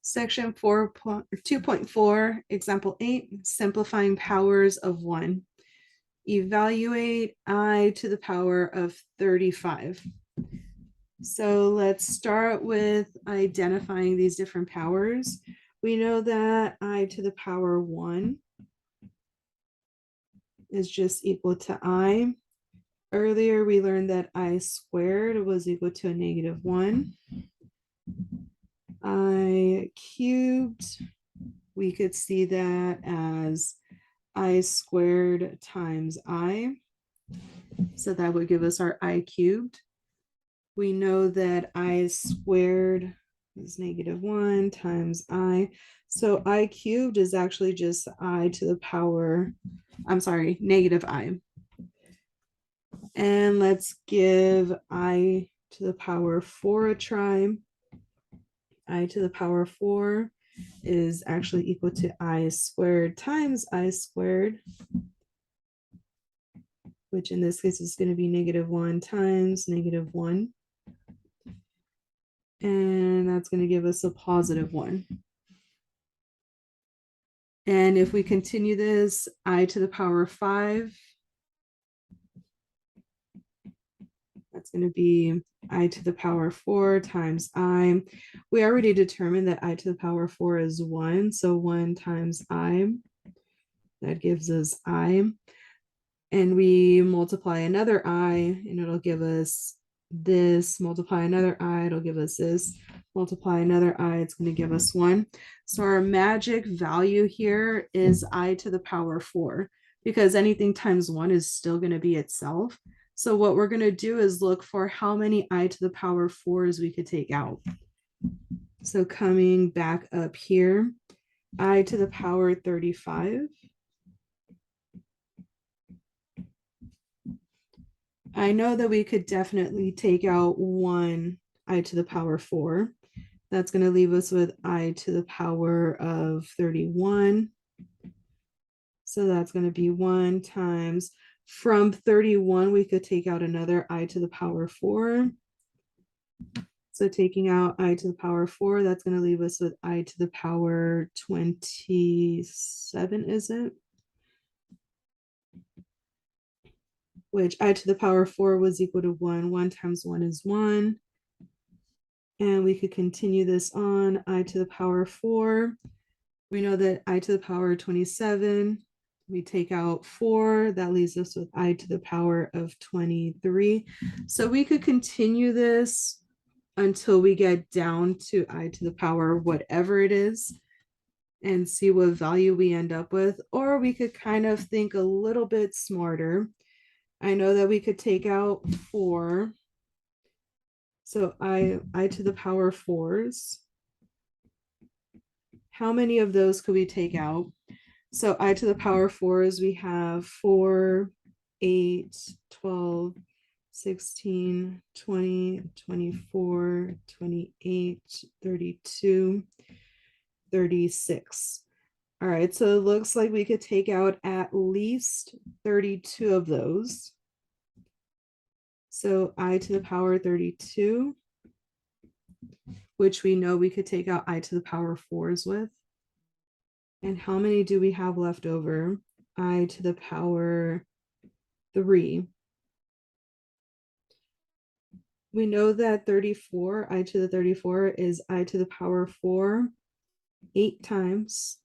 Section 2.4, example 8, simplifying powers of 1. Evaluate I to the power of 35. So let's start with identifying these different powers. We know that I to the power 1 is just equal to I. Earlier, we learned that I squared was equal to a negative 1. I cubed, we could see that as I squared times I. So that would give us our I cubed. We know that I squared is negative 1 times I. So I cubed is actually just I to the power, I'm sorry, negative I. And let's give I to the power 4 a try. I to the power 4 is actually equal to I squared times I squared, which in this case is going to be negative 1 times negative 1. And that's going to give us a positive 1. And if we continue this, I to the power 5, that's going to be I to the power 4 times I. We already determined that I to the power 4 is 1. So 1 times I, that gives us I. And we multiply another I, and it'll give us this. Multiply another I, it'll give us this. Multiply another I, it's going to give us 1. So our magic value here is I to the power 4, because anything times 1 is still going to be itself. So what we're going to do is look for how many I to the power 4s we could take out. So coming back up here, I to the power 35. I know that we could definitely take out 1 I to the power 4. That's going to leave us with I to the power of 31. So that's going to be 1 times, from 31, we could take out another I to the power 4. So taking out I to the power 4, that's going to leave us with I to the power 27, is it? Which I to the power 4 was equal to 1. 1 times 1 is 1. And we could continue this on I to the power 4. We know that I to the power 27, we take out 4, that leaves us with I to the power of 23. So we could continue this until we get down to I to the power whatever it is and see what value we end up with. Or we could kind of think a little bit smarter. I know that we could take out 4. So I to the power 4s. How many of those could we take out? So I to the power 4s, we have 4, 8, 12, 16, 20, 24, 28, 32, 36. All right, so it looks like we could take out at least 32 of those. So I to the power 32, which we know we could take out I to the power 4s with. And how many do we have left over? I to the power 3. We know that 34, I to the 34 is I to the power 4, 8 times.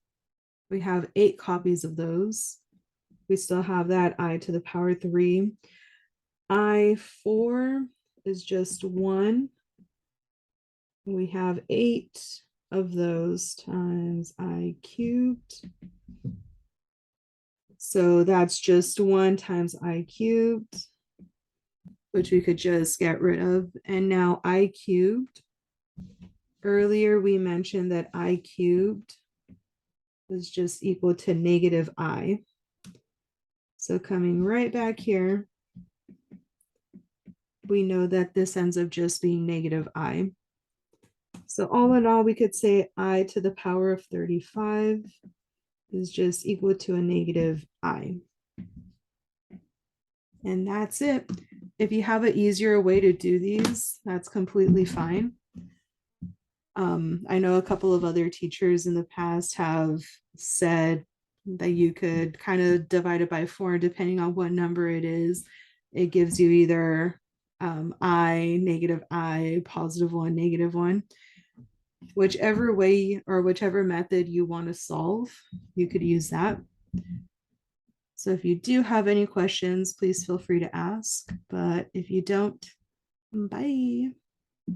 We have 8 copies of those. We still have that I to the power 3. I4 is just 1. We have 8 of those times I cubed. So that's just 1 times I cubed, which we could just get rid of. And now I cubed. Earlier, we mentioned that I cubed was just equal to negative I. So coming right back here, we know that this ends up just being negative I. So all in all, we could say I to the power of 35 is just equal to a negative I. And that's it. If you have an easier way to do these, that's completely fine. I know a couple of other teachers in the past have said that you could kind of divide it by 4, depending on what number it is. It gives you either I, negative I, positive 1, negative 1. Whichever way or whichever method you want to solve, you could use that. So if you do have any questions, please feel free to ask. But if you don't, bye.